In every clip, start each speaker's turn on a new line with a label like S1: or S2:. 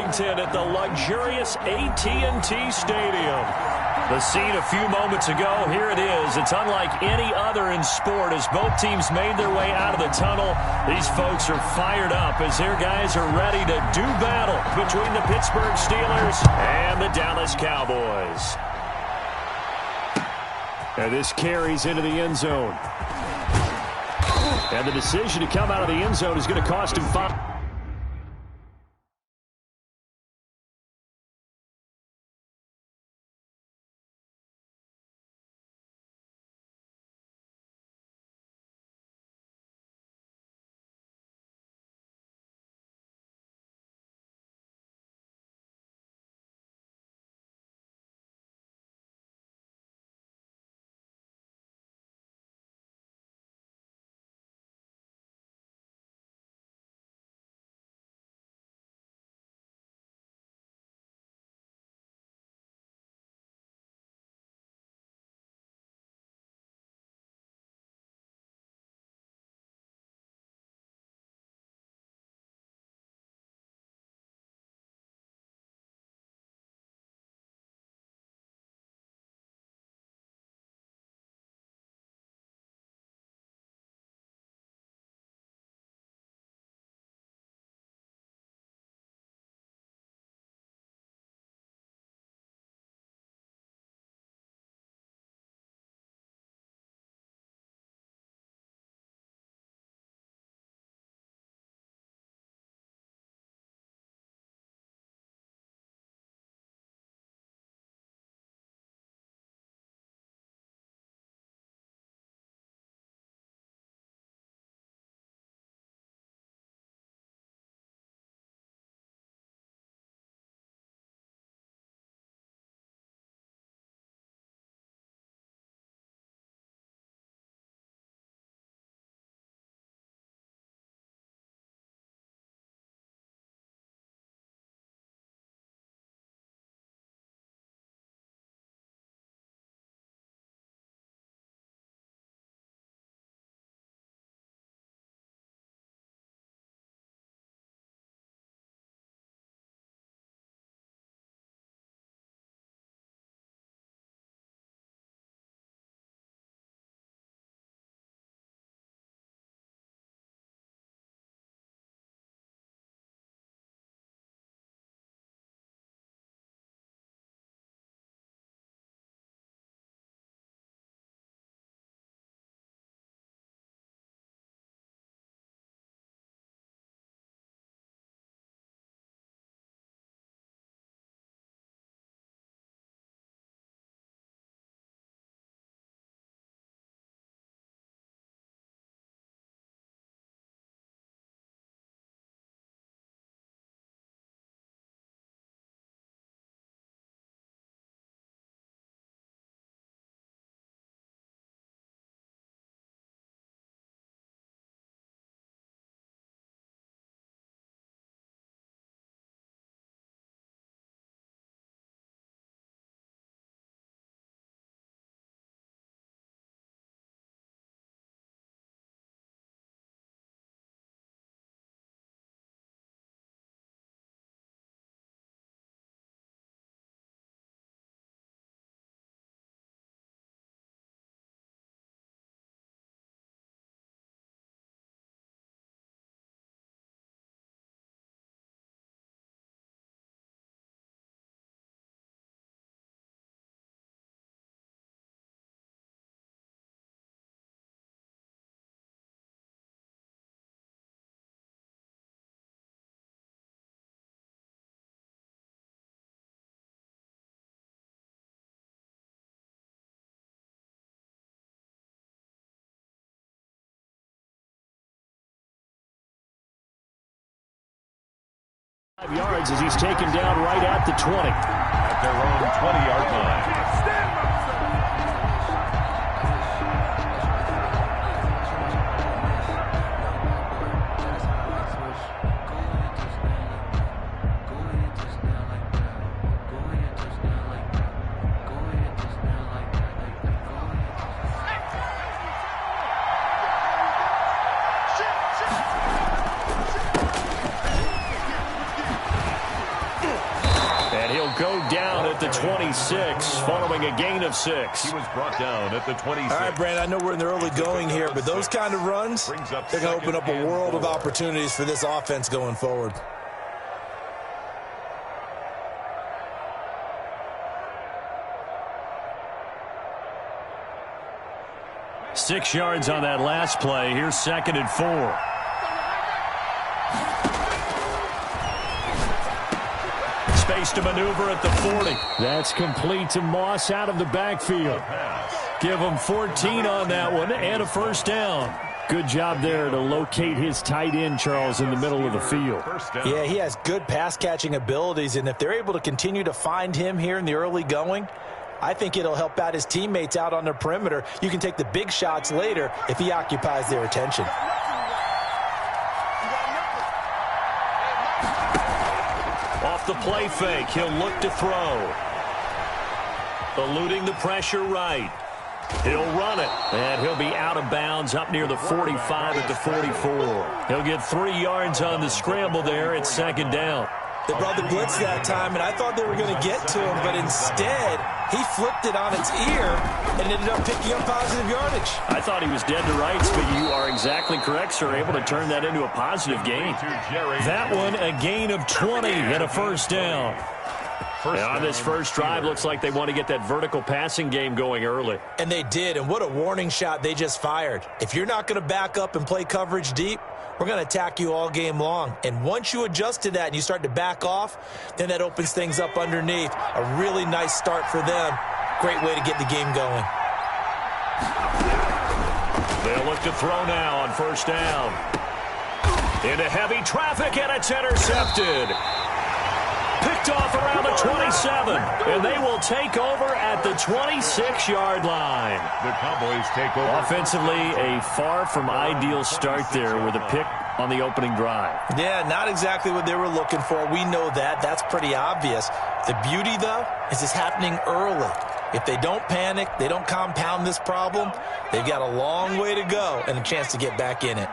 S1: Arlington at the luxurious AT&T Stadium. The scene a few moments ago, here it is. It's unlike any other in sport as both teams made their way out of the tunnel. These folks are fired up as their guys are ready to do battle between the Pittsburgh Steelers and the Dallas Cowboys. And this carries into the end zone. And the decision to come out of the end zone is going to cost him 5.
S2: Yards as he's taken down right at the 20.
S3: At their own 20-yard line.
S1: the 26 following a gain of 6.
S3: He was brought down at the 26.
S4: All right, Brandon, I know we're in the early going here, but those kind of runs, they're going to open up a world of opportunities for this offense going forward.
S1: Six yards on that last play. Here's 2nd and 4. Space to maneuver at the 40.
S2: That's complete to Moss out of the backfield.
S1: Give him 14 on that one and a first down.
S2: Good job there to locate his tight end, Charles, in the middle of the field.
S4: Yeah, he has good pass-catching abilities, and if they're able to continue to find him here in the early going, I think it'll help out his teammates out on the perimeter. You can take the big shots later if he occupies their attention.
S1: Off the play fake, he'll look to throw. Eluding the pressure right. He'll run it, and he'll be out of bounds up near the 45 at the 44. He'll get 3 yards on the scramble there. It's 2nd down.
S4: They brought the blitz that time, and I thought they were going to get to him, but instead, he flipped it on its ear and ended up picking up positive yardage.
S1: I thought he was dead to rights, but you are exactly correct, sir. Able to turn that into a positive gain. That one, a gain of 20 and a first down. And on this first drive, looks like they want to get that vertical passing game going early.
S4: And they did, and what a warning shot they just fired. If you're not going to back up and play coverage deep, we're going to attack you all game long. And once you adjust to that and you start to back off, then that opens things up underneath. A really nice start for them. Great way to get the game going.
S1: They'll look to throw now on first down. Into heavy traffic, and it's intercepted. Picked off around the 27, and they will take over at the 26-yard line.
S3: The Cowboys take over.
S1: Offensively, a far from ideal start there with a pick on the opening drive.
S4: Yeah, not exactly what they were looking for. We know that. That's pretty obvious. The beauty, though, is it's happening early. If they don't panic, they don't compound this problem, they've got a long way to go and a chance to get back in it.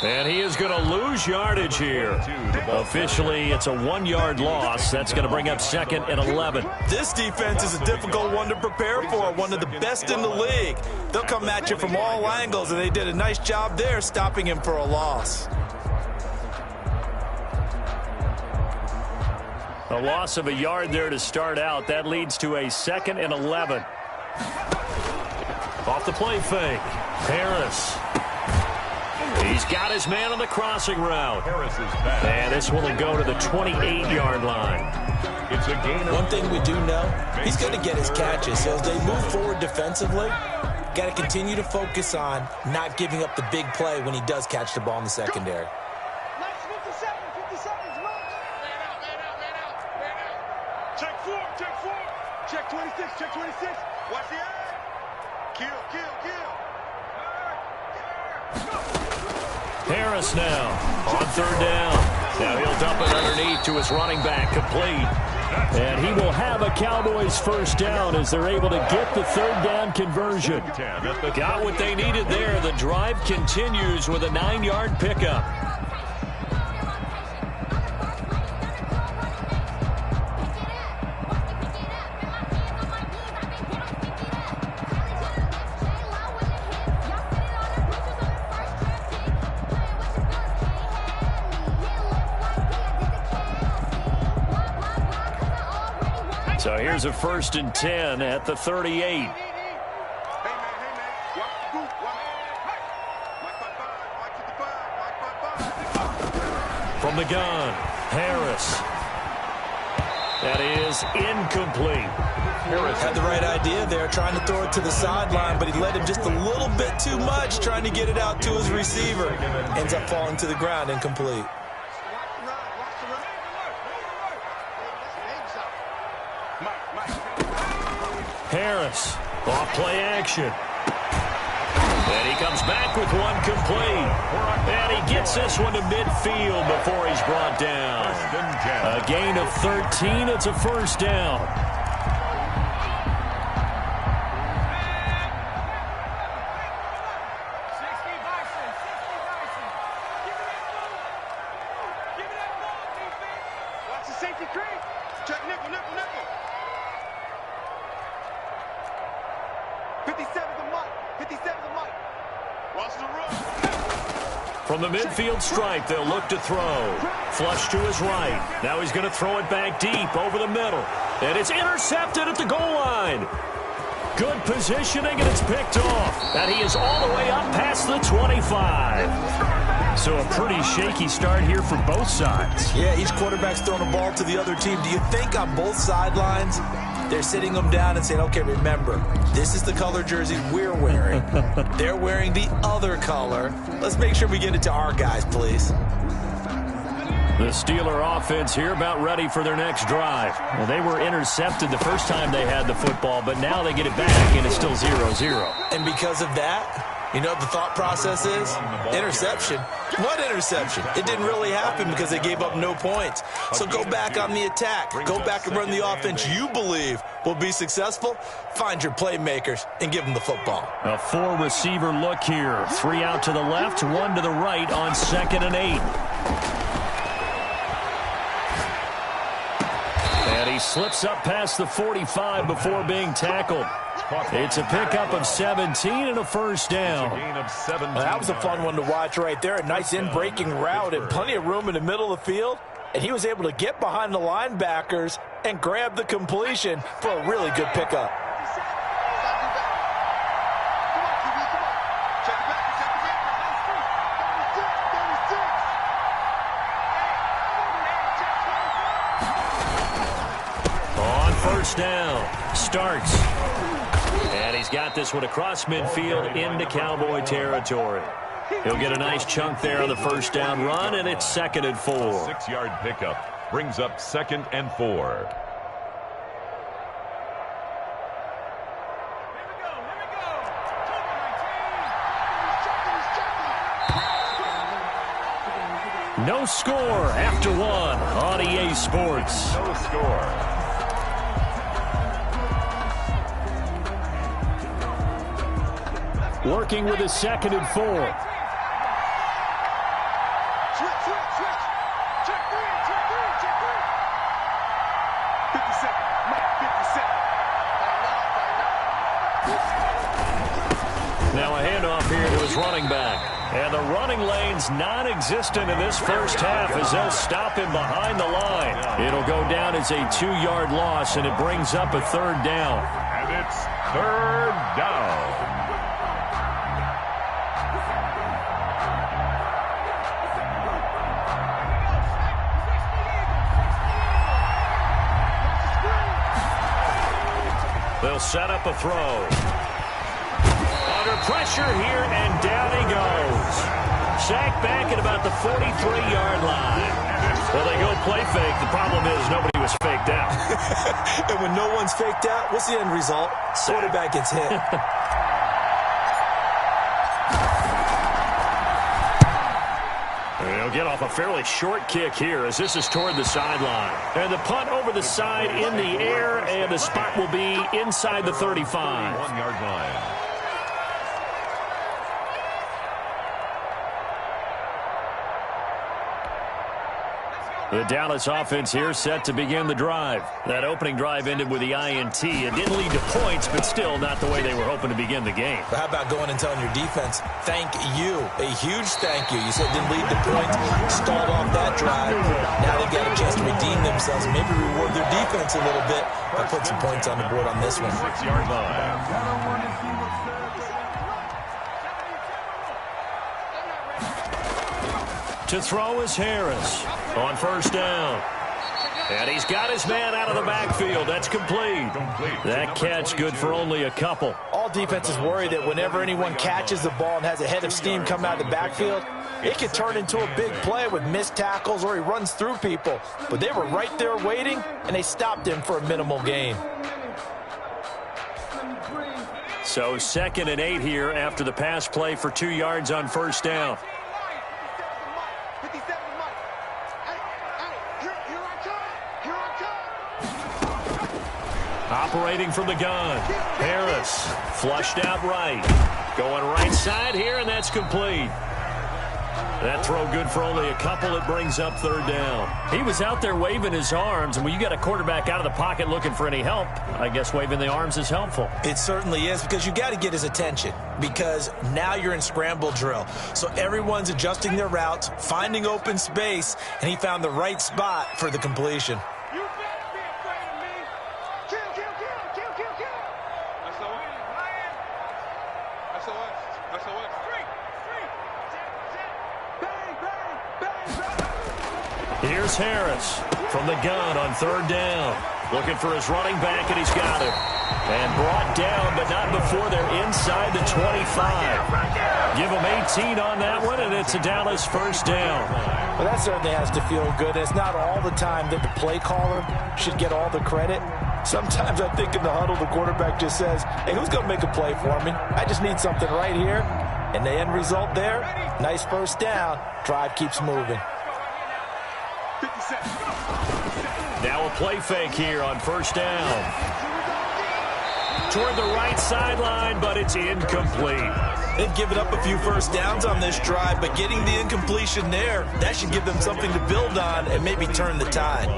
S1: And he is going to lose yardage here. Officially, it's a 1-yard loss. That's going to bring up 2nd and 11.
S4: This defense is a difficult one to prepare for, one of the best in the league. They'll come at you from all angles, and they did a nice job there stopping him for a loss.
S1: A loss of a yard there to start out. That leads to a 2nd and 11. Off the play fake. Harris. He's got his man on the crossing route.
S3: Harris is back.
S1: And this one will go to the 28-yard line.
S3: It's a gain.
S4: One thing we do know, he's going to get his catches. So as they move forward defensively, got to continue to focus on not giving up the big play when he does catch the ball in the secondary.
S5: Check 26, check 26. Watch the eye. Kill.
S1: Harris now on 3rd down. Now he'll dump it underneath to his running back, complete. And he will have a Cowboys first down as they're able to get the 3rd down conversion. Got what they needed there. The drive continues with a 9-yard pickup. So here's a 1st and 10 at the 38. From the gun, Harris. That is incomplete.
S4: Harris had the right idea there, trying to throw it to the sideline, but he let him just a little bit too much, trying to get it out to his receiver. Ends up falling to the ground, incomplete.
S1: Harris, off play action. And he comes back with one complete. And he gets this one to midfield before he's brought down. A gain of 13. It's a first down.
S5: Nickel, nickel, nickel. 57's the mic. 57's the mic. Watch the run.
S1: From the midfield stripe, they'll look to throw. Flush to his right. Now he's going to throw it back deep over the middle. And it's intercepted at the goal line. Good positioning, and it's picked off. And he is all the way up past the 25. So a pretty shaky start here for both sides.
S4: Yeah, each quarterback's throwing a ball to the other team. Do you think on both sidelines they're sitting them down and saying, okay, remember, this is the color jersey we're wearing. They're wearing the other color. Let's make sure we get it to our guys, please.
S1: The Steeler offense here about ready for their next drive. Well, they were intercepted the first time they had the football, but now they get it back, and it's still 0-0.
S4: And because of that, you know what the thought process is? Interception. What interception? It didn't really happen because they gave up no points. So go back on the attack. Go back and run the offense you believe will be successful. Find your playmakers and give them the football.
S1: A four-receiver look here. 3 out to the left, 1 to the right on 2nd and 8. And he slips up past the 45 before being tackled. It's a pickup of 17 and a first down.
S4: That was a fun one to watch right there. A nice in-breaking route and plenty of room in the middle of the field. And he was able to get behind the linebackers and grab the completion for a really good pickup.
S1: On first down, Starks. And he's got this one across midfield into Cowboy territory. He'll get a nice chunk there on the first down run, and it's 2nd and 4.
S3: 6-yard pickup brings up 2nd and 4.
S1: No score after 1 on EA Sports.
S3: No score.
S1: Working with a 2nd and 4.
S5: Switch. Check 3. 57. Mike, 57.
S1: Now a handoff here to his running back. And the running lane's non-existent in this first half as they'll stop him behind the line. It'll go down as a 2-yard loss, and it brings up a 3rd down.
S3: And it's 3rd down.
S1: They'll set up a throw. Under pressure here, and down he goes. Sacked back at about the 43-yard line. Well, they go play fake. The problem is nobody was faked out.
S4: And when no one's faked out, what's the end result? Quarterback gets hit.
S1: They'll get off a fairly short kick here as this is toward the sideline. And the punt over the side in the air, and the spot will be inside the 35.
S3: 1-yard line.
S1: The Dallas offense here set to begin the drive. That opening drive ended with the INT. It didn't lead to points, but still not the way they were hoping to begin the game.
S4: But how about going and telling your defense, thank you, a huge thank you. You said it didn't lead to points, stalled off that drive. Now they've got a chance to redeem themselves, maybe reward their defense a little bit by putting some points on the board on this one.
S3: 6-yard line.
S1: To throw is Harris on first down. And he's got his man out of the backfield. That's complete. That catch good for only a couple.
S4: All defenses worry that whenever anyone catches the ball and has a head of steam come out of the backfield, it could turn into a big play with missed tackles or he runs through people. But they were right there waiting, and they stopped him for a minimal gain.
S1: So 2nd and 8 here after the pass play for 2 yards on first down. Operating from the gun. Harris flushed out right. Going right side here, and that's complete. That throw good for only a couple. It brings up third down. He was out there waving his arms, and when you got a quarterback out of the pocket looking for any help, I guess waving the arms is helpful.
S4: It certainly is, because you got to get his attention, because now you're in scramble drill. So everyone's adjusting their routes, finding open space, and he found the right spot for the completion.
S5: You better be afraid of me. Kill, kill, kill, kill, kill, kill. SOS. SOS. SOS. Street. Bang, bang, bang, bang.
S1: Here's Harris from the gun on third down. Looking for his running back, and he's got it. And brought down, but not before they're inside the 25. Give him 18 on that one, and it's a Dallas first down.
S4: Well, that certainly has to feel good. It's not all the time that the play caller should get all the credit. Sometimes I think in the huddle, the quarterback just says, hey, who's going to make a play for me? I just need something right here. And the end result there, nice first down. Drive keeps moving.
S5: 57.
S1: Now a play fake here on first down. Toward the right sideline, but it's incomplete.
S4: They've given up a few first downs on this drive, but getting the incompletion there, that should give them something to build on and maybe turn the tide.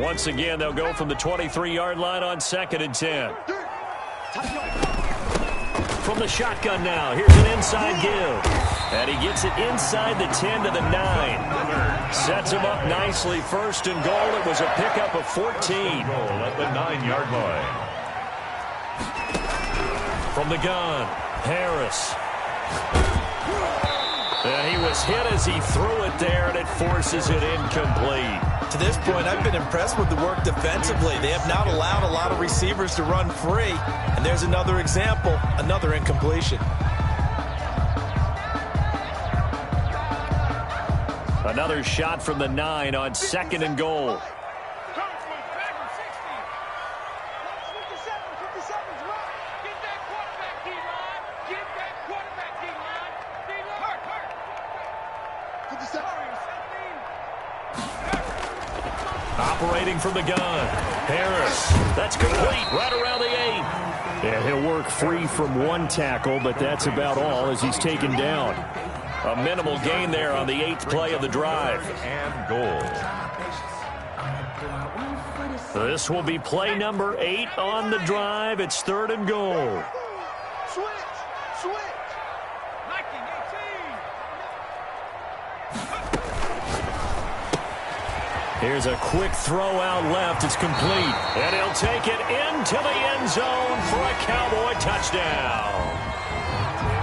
S1: Once again, they'll go from the 23-yard line on 2nd and 10. From the shotgun now, here's an inside give. And he gets it inside the 10 to the 9. Sets him up nicely. First and goal. It was a pickup of 14.
S3: Goal at the 9-yard line.
S1: From the gun, Harris. And he was hit as he threw it there, and it forces it incomplete.
S4: To this point, I've been impressed with the work defensively. They have not allowed a lot of receivers to run free. And there's another example, another incompletion.
S1: Another shot from the 9 on 2nd and goal. Operating from the gun, Harris. That's complete, right around the 8.
S2: Yeah, he'll work free from one tackle, but that's about all as he's taken down.
S1: A minimal gain there on the 8th play of the drive.
S3: And goal.
S1: This will be play number 8 on the drive. It's 3rd and goal.
S5: Switch.
S1: Here's a quick throw out left. It's complete. And he'll take it into the end zone for a Cowboy touchdown.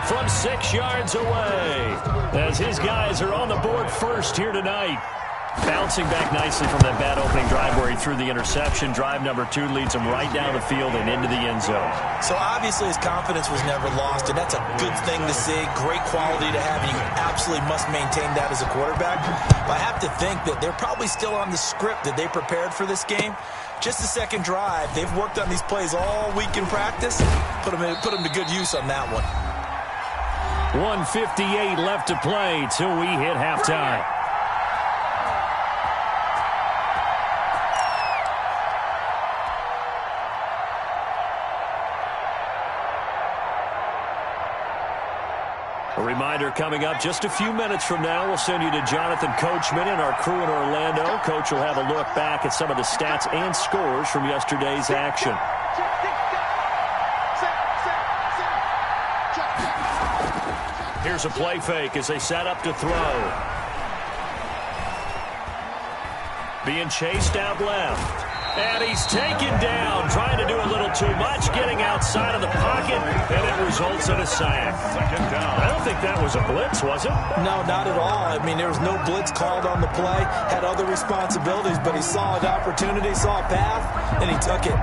S1: From 6 yards away, as his guys are on the board first here tonight. Bouncing back nicely from that bad opening drive where he threw the interception. Drive number 2 leads him right down the field and into the end zone.
S4: So obviously his confidence was never lost, and that's a good thing to see. Great quality to have. You absolutely must maintain that as a quarterback. But I have to think that they're probably still on the script that they prepared for this game. Just the second drive. They've worked on these plays all week in practice. Put them to good use on that one.
S1: 1:58 left to play till we hit halftime. A reminder coming up just a few minutes from now, we'll send you to Jonathan Coachman and our crew in Orlando. Coach will have a look back at some of the stats and scores from yesterday's action. Here's a play fake as they set up to throw. Being chased out left. And he's taken down, trying to do a little too much, getting outside of the pocket, and it results in a sack.
S3: Second down.
S1: I don't think that was a blitz, was it?
S4: No, not at all. I mean, there was no blitz called on the play. Had other responsibilities, but he saw an opportunity, saw a path, and he took it.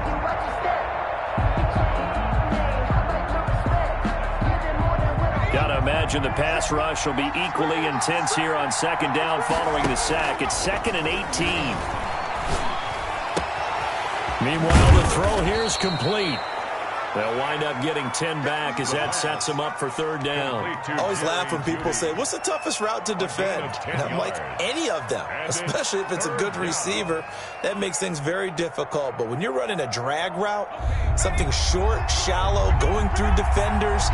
S1: Gotta imagine the pass rush will be equally intense here on second down following the sack. It's 2nd and 18. Meanwhile, the throw here is complete. They'll wind up getting 10 back as that sets them up for third down.
S4: I always laugh when people say, what's the toughest route to defend? And I'm like, any of them, especially if it's a good receiver. That makes things very difficult. But when you're running a drag route, something short, shallow, going through defenders,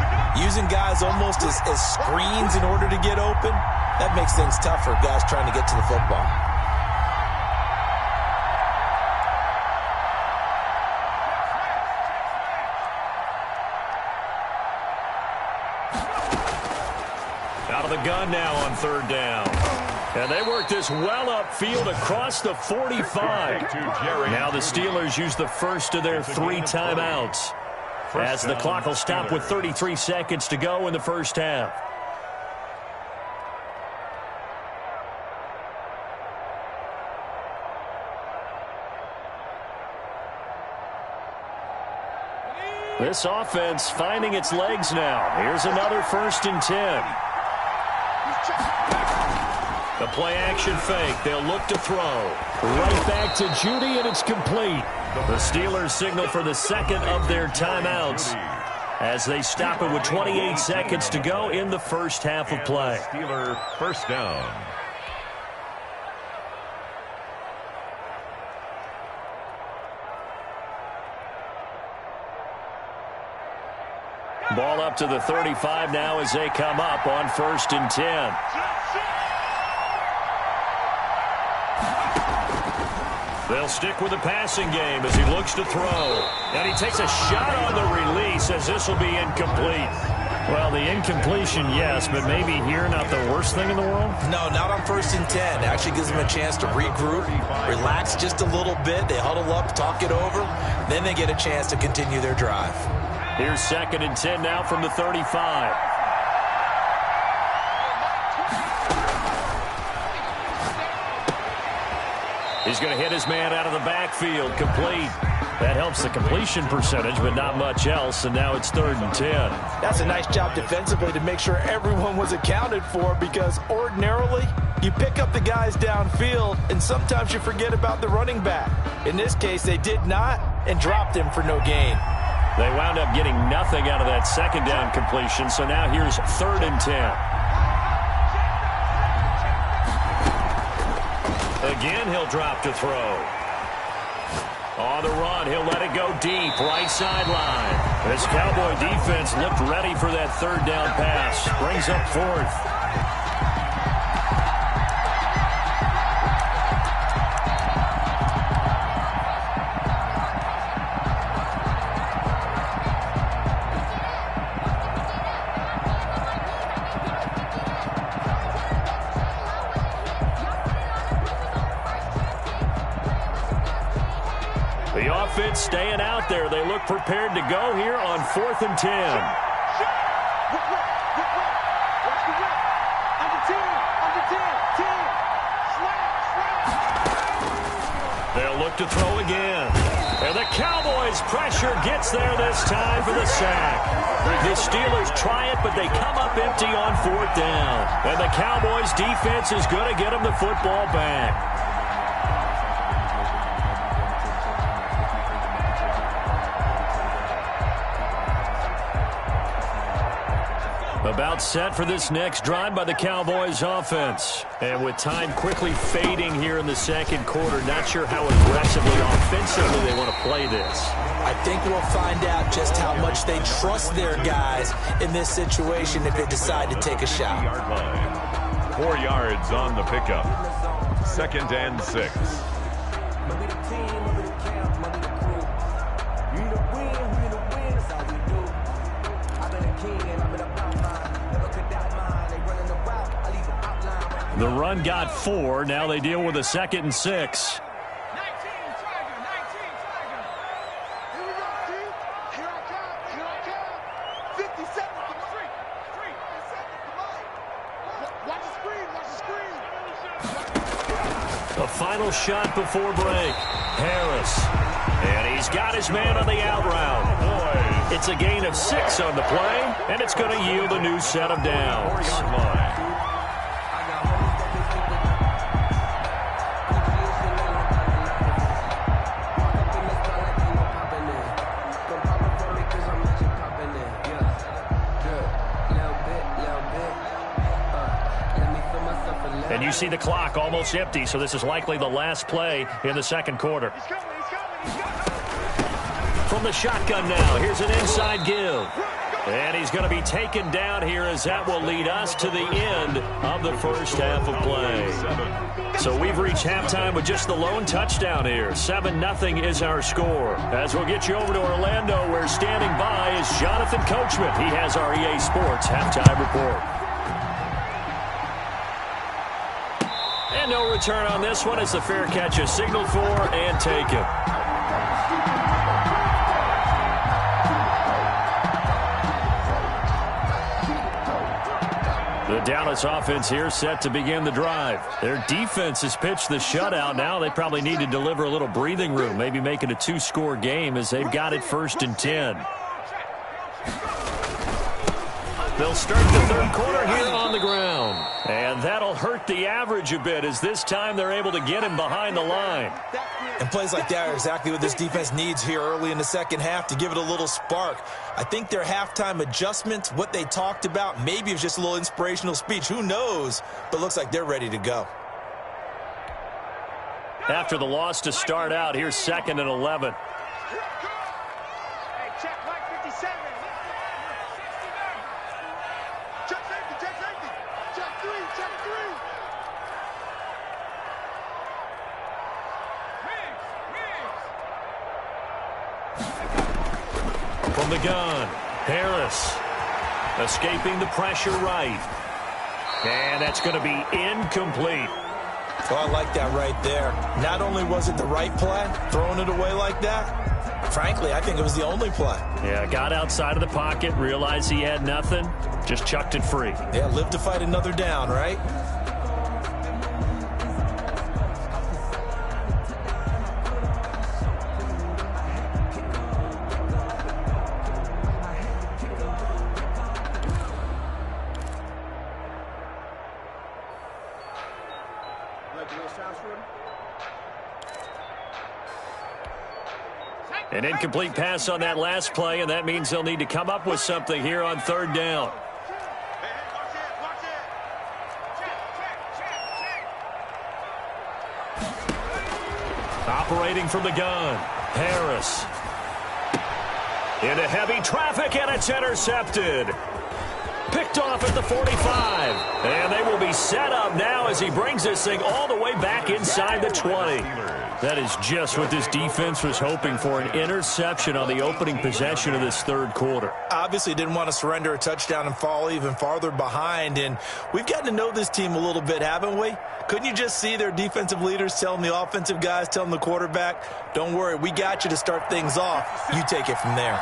S4: using guys almost as screens in order to get open, that makes things tough for guys trying to get to the football.
S1: Out of the gun now on third down. And they work this well upfield across the 45. Now the Steelers use the first of their 3 timeouts, as the clock will stop with 33 seconds to go in the first half. This offense finding its legs now. Here's another 1st and 10. The play-action fake. They'll look to throw. Right back to Judy, and it's complete. The Steelers signal for the second of their timeouts as they stop it with 28 seconds to go in the first half of play.
S3: Steeler first down.
S1: Ball up to the 35 now as they come up on 1st and 10. They'll stick with the passing game as he looks to throw. And he takes a shot on the release as this will be incomplete.
S2: Well, the incompletion, yes, but maybe here not the worst thing in the world?
S4: No, not on 1st and 10. It actually gives them a chance to regroup, relax just a little bit. They huddle up, talk it over. Then they get a chance to continue their drive.
S1: Here's 2nd and 10 now from the 35. He's going to hit his man out of the backfield, complete. That helps the completion percentage, but not much else, and now it's 3rd and 10.
S4: That's a nice job defensively to make sure everyone was accounted for, because ordinarily you pick up the guys downfield, and sometimes you forget about the running back. In this case, they did not, and dropped him for no gain.
S1: They wound up getting nothing out of that 2nd down completion, so now here's 3rd and 10. Again, he'll drop to throw. On the run, he'll let it go deep, right sideline. This Cowboy defense looked ready for that 3rd down pass. Brings up 4th. The offense staying out there. They look prepared to go here on 4th and 10. They'll look to throw again. And the Cowboys' pressure gets there this time for the sack. The Steelers try it, but they come up empty on 4th down. And the Cowboys' defense is going to get them the football back. About set for this next drive by the Cowboys offense. And with time quickly fading here in the 2nd quarter, not sure how aggressively, offensively they want to play this.
S4: I think we'll find out just how much they trust their guys in this situation if they decide to take a shot.
S3: 4 yards on the pickup. 2nd and 6.
S1: The run got 4. Now they deal with a 2nd and 6.
S5: 19 Tiger. Here we go, team. Here I come. 50 seconds. Three. 50 seconds. Watch the screen.
S1: The final shot before break. Harris. And he's got his man on the out route. It's a gain of 6 on the play, and it's going to yield a new set of downs.
S3: 4-yard line.
S1: see the clock almost empty, so this is likely the last play in the second quarter.
S5: He's coming, he's coming, he's coming.
S1: From the shotgun now, here's an inside give. And he's going to be taken down here as that will lead us to the end of the first half of play. So we've reached halftime with just the lone touchdown here. 7-0 is our score. As we'll get you over to Orlando, where standing by is Jonathan Coachman. He has our EA Sports halftime report. And no return on this one as the fair catch is signaled for and taken. The Dallas offense here set to begin the drive. Their defense has pitched the shutout. Now they probably need to deliver a little breathing room, maybe make it a 2-score game as they've got it 1st and 10. They'll start the third quarter here on the ground. And that'll hurt the average a bit as this time they're able to get him behind the line.
S4: And plays like that are exactly what this defense needs here early in the second half to give it a little spark. I think their halftime adjustments, what they talked about, maybe it was just a little inspirational speech. Who knows? But looks like they're ready to go.
S1: After the loss to start out, here's 2nd and 11.
S5: Hey, check Mike 57. Check safety, check safety. Check 3, check 3.
S1: From the gun, Harris escaping the pressure right. And that's going to be incomplete.
S4: Oh, I like that right there. Not only was it the right play, throwing it away like that, frankly, I think it was the only play.
S1: Yeah, got outside of the pocket, realized he had nothing, just chucked it free.
S4: Yeah, live to fight another down, right?
S1: An incomplete pass on that last play, and that means they'll need to come up with something here on 3rd down. Operating from the gun, Harris. Into heavy traffic, and it's intercepted. Picked off at the 45. And they will be set up now as he brings this thing all the way back inside the 20. That is just what this defense was hoping for, an interception on the opening possession of this third quarter.
S4: Obviously didn't want to surrender a touchdown and fall even farther behind, and we've gotten to know this team a little bit, haven't we? Couldn't you just see their defensive leaders telling the offensive guys, telling the quarterback, don't worry, we got you to start things off. You take it from there.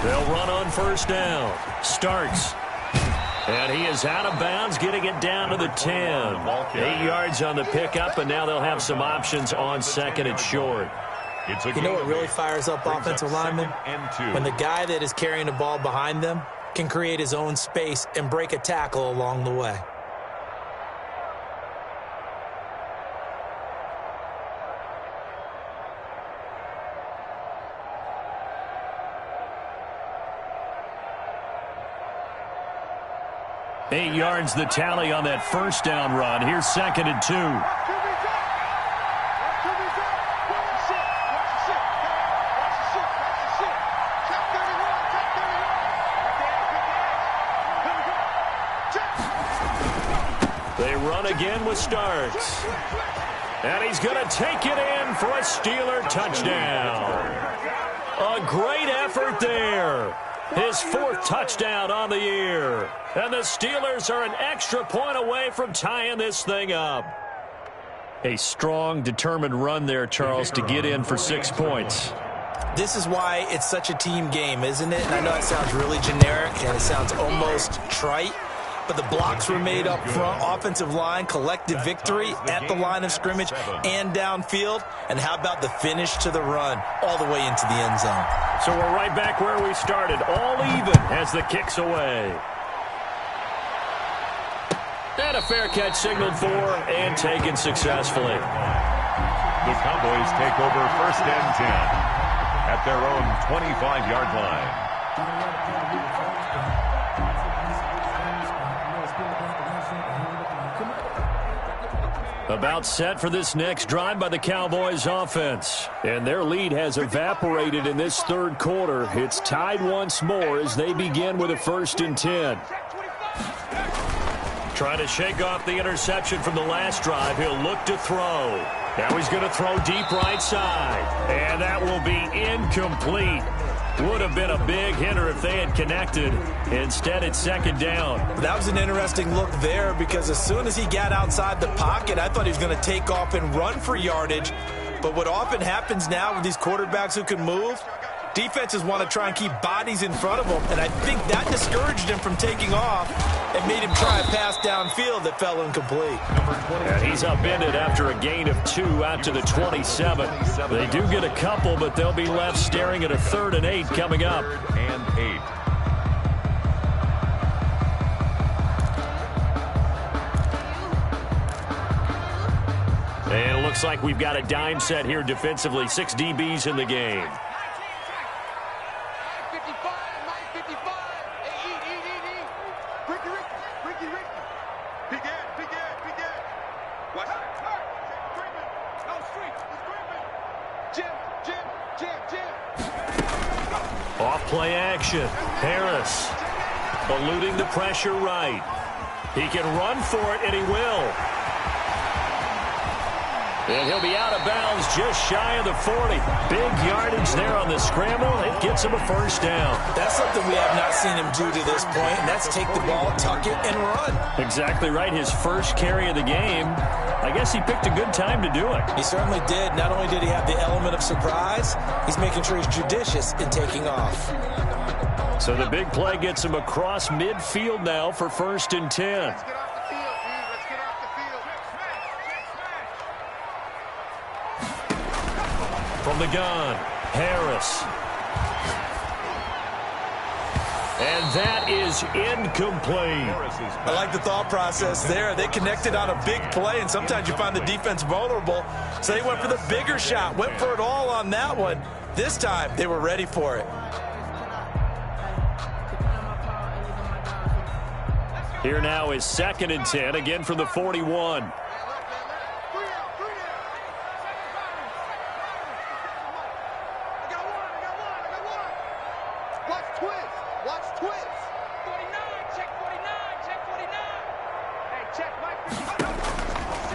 S1: They'll run on 1st down. Starks. And he is out of bounds, getting it down to the 10. 8 yards on the pickup, and now they'll have some options on 2nd and short.
S4: You know what really fires up offensive linemen? When the guy that is carrying the ball behind them can create his own space and break a tackle along the way.
S1: Eight yards the tally on that 1st down run. Here's 2nd and 2. They run again with Starks. And he's going to take it in for a Steeler touchdown. A great effort there. His 4th touchdown on the year. And the Steelers are an extra point away from tying this thing up. A strong, determined run there, Charles, to get in for 6 points.
S4: This is why it's such a team game, isn't it? And I know it sounds really generic and it sounds almost trite, but the blocks were made up front, offensive line, collective victory at the line of scrimmage and downfield. And how about the finish to the run all the way into the end zone?
S1: So we're right back where we started, all even as the kick's away. And a fair catch signaled for and taken successfully.
S3: The Cowboys take over 1st and 10. at their own 25-yard line.
S1: About set for this next drive by the Cowboys offense. And their lead has evaporated in this third quarter. It's tied once more as they begin with a 1st and 10. Trying to shake off the interception from the last drive. He'll look to throw. Now he's going to throw deep right side. And that will be incomplete. Would have been a big hitter if they had connected. Instead, it's 2nd down.
S4: That was an interesting look there because as soon as he got outside the pocket, I thought he was going to take off and run for yardage. But what often happens now with these quarterbacks who can move, defenses want to try and keep bodies in front of them, and I think that discouraged him from taking off and made him try a pass downfield that fell incomplete.
S1: And he's upended after a gain of 2 out to the 27. They do get a couple, but they'll be left staring at a 3rd and 8 coming up.
S3: 3rd and 8.
S1: And it looks like we've got a dime set here defensively. 6 DBs in the game. Off-play action. Harris eluding the pressure right. He can run for it, and he will. And he'll be out of bounds just shy of the 40. Big yardage there on the scramble. It gets him a 1st down.
S4: That's something we have not seen him do to this point, and that's take the ball, tuck it, and run.
S1: Exactly right. His first carry of the game. I guess he picked a good time to do it.
S4: He certainly did. Not only did he have the element of surprise, he's making sure he's judicious in taking off.
S1: So the big play gets him across midfield now for 1st and 10. From the gun, Harris. And that is incomplete.
S4: I like the thought process there. They connected on a big play, and sometimes you find the defense vulnerable. So they went for the bigger shot, went for it all on that one. This time, they were ready for it.
S1: Here now is 2nd and 10, again from the 41.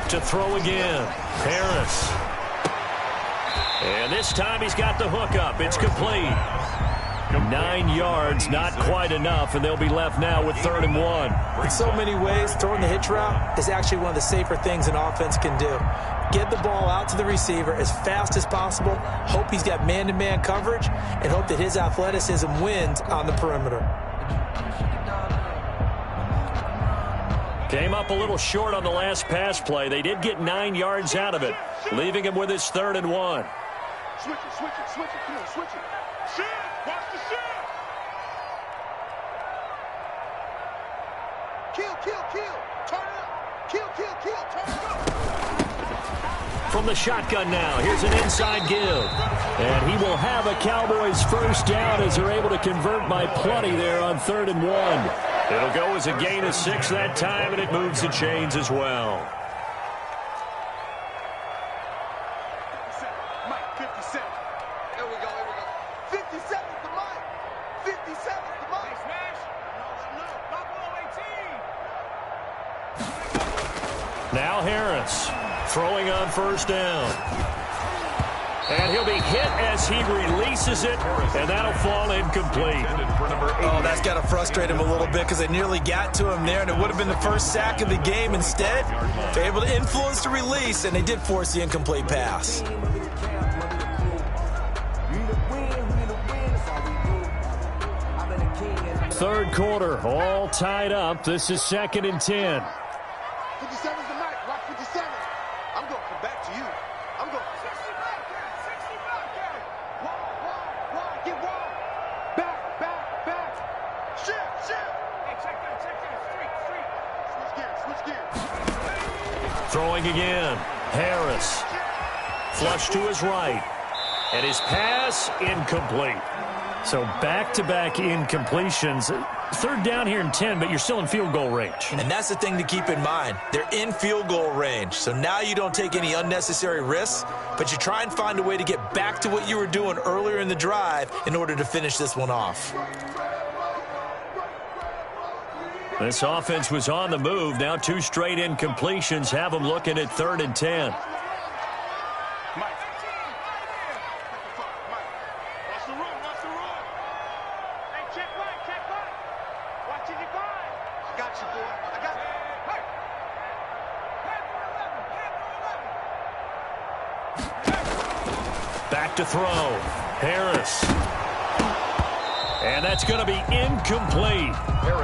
S1: To throw again, Harris. And this time he's got the hook up. It's complete. 9 yards, not quite enough, and they'll be left now with 3rd and 1.
S4: In so many ways, throwing the hitch route is actually one of the safer things an offense can do. Get the ball out to the receiver as fast as possible, hope he's got man-to-man coverage, and hope that his athleticism wins on the perimeter.
S1: Came up a little short on the last pass play. They did get 9 yards out of it, leaving him with his 3rd and 1.
S5: Switch it, switch it, switch it. Come on, switch it. Shift, watch the shift. Kill, kill, kill. Turn it up. Kill, kill, kill. Turn it up.
S1: From the shotgun now, here's an inside give. And he will have a Cowboys 1st down as they're able to convert by plenty there on 3rd and 1. It'll go as a gain of 6 that time, and it moves the chains as well.
S5: 57. There we go, there we go. 57's the mic. 57's the mic. Smash. No, Buffalo 18.
S1: Now Harris throwing on 1st down. And he'll be hit as he releases it, and that'll fall incomplete.
S4: Oh, that's got to frustrate him a little bit because they nearly got to him there, and it would have been the first sack of the game. Instead, they're able to influence the release, and they did force the incomplete pass.
S1: Third quarter, all tied up. This is 2nd and 10.
S5: 57's the mic. Watch 57. I'm going to come back to you. I'm going 60 back there. 60 back there. Wide. Get wide. Back. Shift. Hey, check that. Street. Switch gears.
S1: Throwing again. Harris. Flush to his right. And his pass incomplete.
S2: So back-to-back incompletions. Third down here and 10, but you're still in field goal range.
S4: And that's the thing to keep in mind. They're in field goal range. So now you don't take any unnecessary risks, but you try and find a way to get back to what you were doing earlier in the drive in order to finish this one off.
S1: This offense was on the move. Now 2 straight incompletions have them looking at 3rd and 10. Back to throw. Harris. And that's going to be incomplete.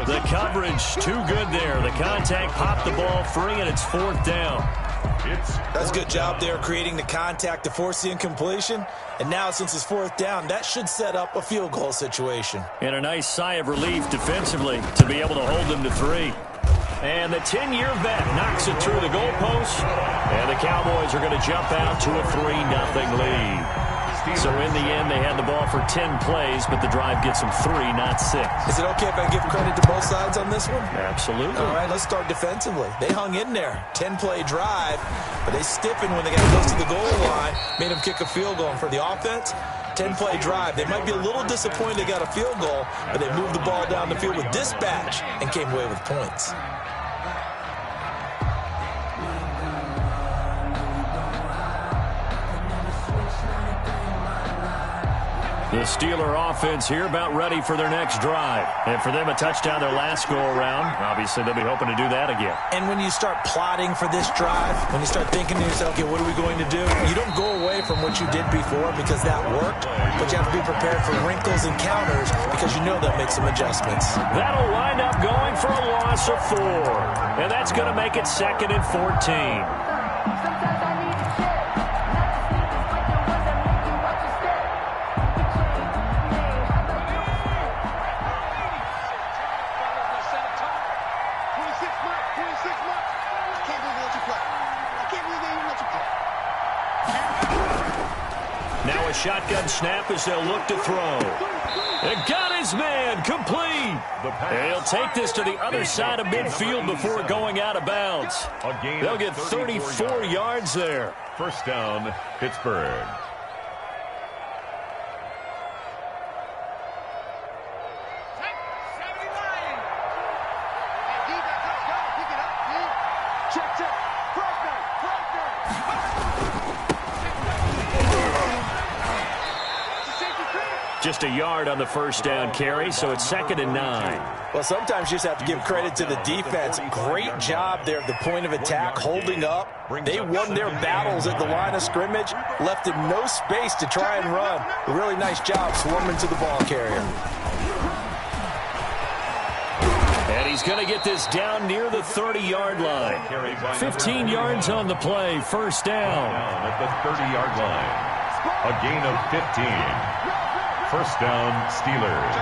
S1: The coverage too good there. The contact popped the ball free, and it's 4th down.
S4: That's a good job there creating the contact to force the incompletion. And now since it's 4th down, that should set up a field goal situation.
S1: And a nice sigh of relief defensively to be able to hold them to 3. And the 10-year vet knocks it through the goalpost. And the Cowboys are going to jump out to a 3-0 lead. So in the end, they had the ball for 10 plays, but the drive gets them 3, not 6.
S4: Is it okay if I give credit to both sides on this one?
S1: Absolutely.
S4: All right, let's start defensively. They hung in there. 10-play drive, but they stiffened when they got close to the goal line, made them kick a field goal. And for the offense, 10-play drive. They might be a little disappointed they got a field goal, but they moved the ball down the field with dispatch and came away with points.
S1: The Steeler offense here about ready for their next drive. And for them, a touchdown their last go-around. Obviously, they'll be hoping to do that again.
S4: And when you start plotting for this drive, when you start thinking to yourself, okay, what are we going to do? You don't go away from what you did before because that worked, but you have to be prepared for wrinkles and counters because you know they'll make some adjustments.
S1: That'll wind up going for a loss of 4. And that's going to make it 2nd and 14. Now a shotgun snap as they'll look to throw. And got his man complete. And he'll take this to the other side of midfield before going out of bounds. They'll get 34 yards there.
S3: 1st down, Pittsburgh.
S1: Just a yard on the 1st down carry, so it's 2nd and 9.
S4: Well, sometimes you just have to give credit to the defense. Great job there at the point of attack, holding up. They won their battles at the line of scrimmage, left him no space to try and run. A really nice job swarming to the ball carrier.
S1: And he's going to get this down near the 30-yard line. 15 yards on the play, 1st down.
S3: At the 30-yard line. A gain of 15. 1st down, Steelers.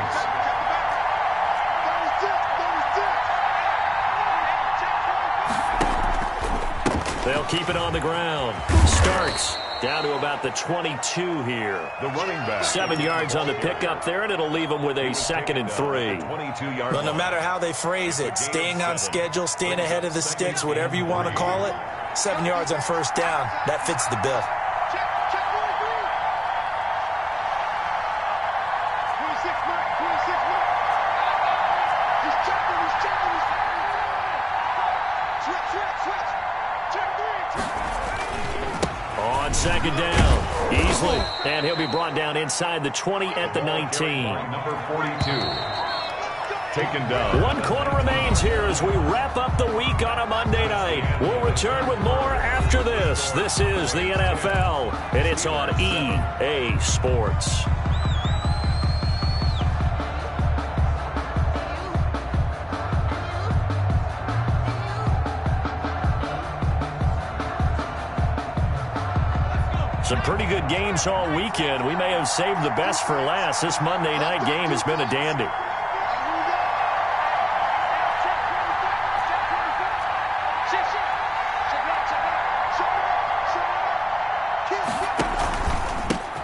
S1: They'll keep it on the ground. Starks down to about the 22 here.
S3: The running back.
S1: 7 yards on the pickup there, and it'll leave them with a 2nd and 3.
S3: 22-yard
S4: Well, no matter how they phrase it, staying on schedule, staying ahead of the sticks, whatever you want to call it, 7 yards on 1st down, that fits the bill.
S1: On 2nd down, easily, and he'll be brought down inside the 20 at the 19.
S3: Number 42. Taken down.
S1: 1 quarter remains here as we wrap up the week on a Monday night. We'll return with more after this. This is the NFL, and it's on EA Sports. Some pretty good games all weekend. We may have saved the best for last. This Monday night game has been a dandy.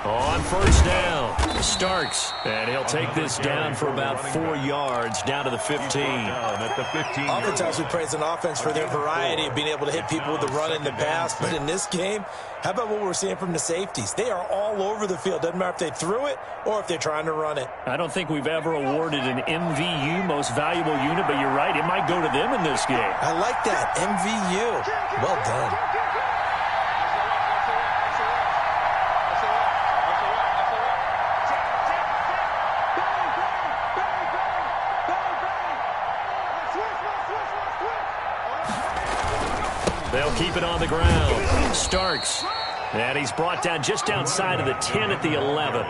S1: On first down. Starks, and he'll take this down for about 4 yards, down to the 15.
S4: Oftentimes we praise an offense for their variety of being able to hit people with the run and the pass, but in this game, how about what we're seeing from the safeties? They are all over the field. Doesn't matter if they threw it or if they're trying to run it.
S1: I don't think we've ever awarded an MVU, most valuable unit, but you're right, it might go to them in this game.
S4: I like that, MVU. Well done.
S1: They'll keep it on the ground. Starks. And he's brought down just outside of the 10 at the 11.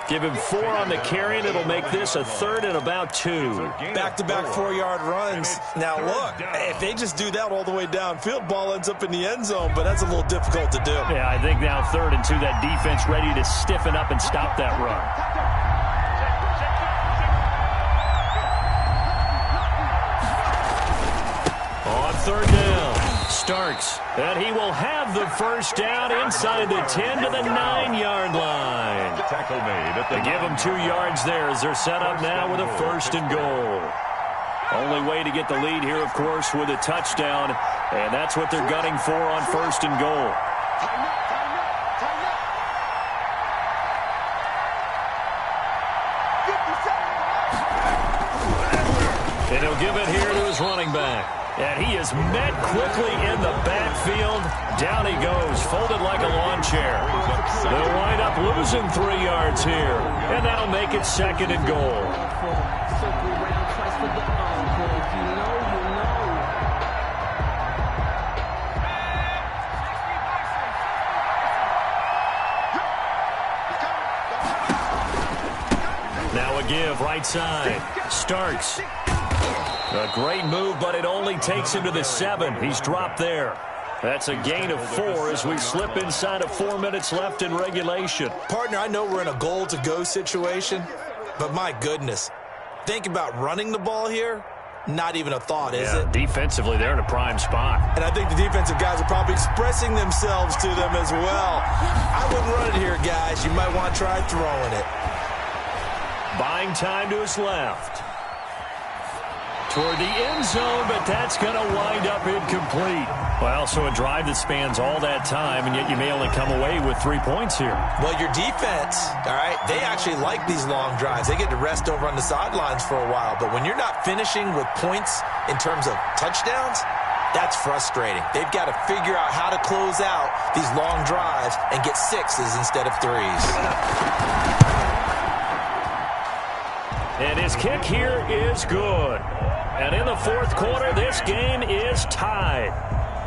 S1: Give him 4 on the carry, and it'll make this a 3rd and about 2.
S4: Back-to-back 4-yard runs. Now, look, if they just do that all the way downfield, ball ends up in the end zone, but that's a little difficult to do.
S1: Yeah, I think now 3rd and 2, that defense ready to stiffen up and stop that run. On 3rd down. Starks, and he will have the first down inside the 10 to the 9-yard line.
S3: Tackle made at the
S1: They give them 2 yards there as they're set up now with a 1st and goal. Only way to get the lead here, of course, with a touchdown, and that's what they're gunning for on 1st and goal. And he'll give it here to his running back. And he is met quickly in the backfield. Down he goes, folded like a lawn chair. They'll wind up losing 3 yards here. And that'll make it 2nd and goal. Now a give, right side. Starks. A great move, but it only takes him to the 7. He's dropped there. That's a gain of 4 as we slip inside of 4 minutes left in regulation.
S4: Partner, I know we're in a goal-to-go situation, but my goodness, think about running the ball here. Not even a thought, is it?
S1: Defensively, they're in a prime spot.
S4: And I think the defensive guys are probably expressing themselves to them as well. I wouldn't run it here, guys. You might want to try throwing it.
S1: Buying time to his left. Toward the end zone, but that's going to wind up incomplete. Well, so a drive that spans all that time, and yet you may only come away with 3 points here.
S4: Well, your defense, all right, they actually like these long drives. They get to rest over on the sidelines for a while, but when you're not finishing with points in terms of touchdowns, that's frustrating. They've got to figure out how to close out these long drives and get 6s instead of 3s.
S1: And his kick here is good. And in the 4th quarter, this game is tied.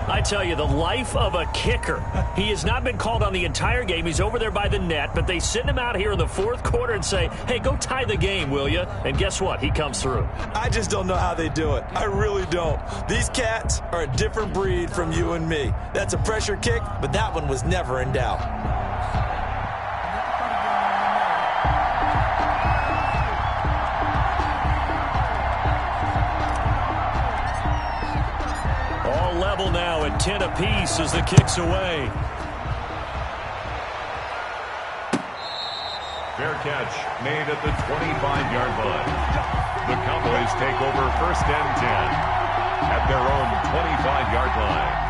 S1: I tell you, the life of a kicker. He has not been called on the entire game. He's over there by the net, but they send him out here in the 4th quarter and say, hey, go tie the game, will you? And guess what? He comes through.
S4: I just don't know how they do it. I really don't. These cats are a different breed from you and me. That's a pressure kick, but that one was never in doubt.
S1: Now at 10 apiece as the kick's away.
S3: fair catch made at the 25-yard line. The Cowboys take over 1st and 10 at their own 25-yard line.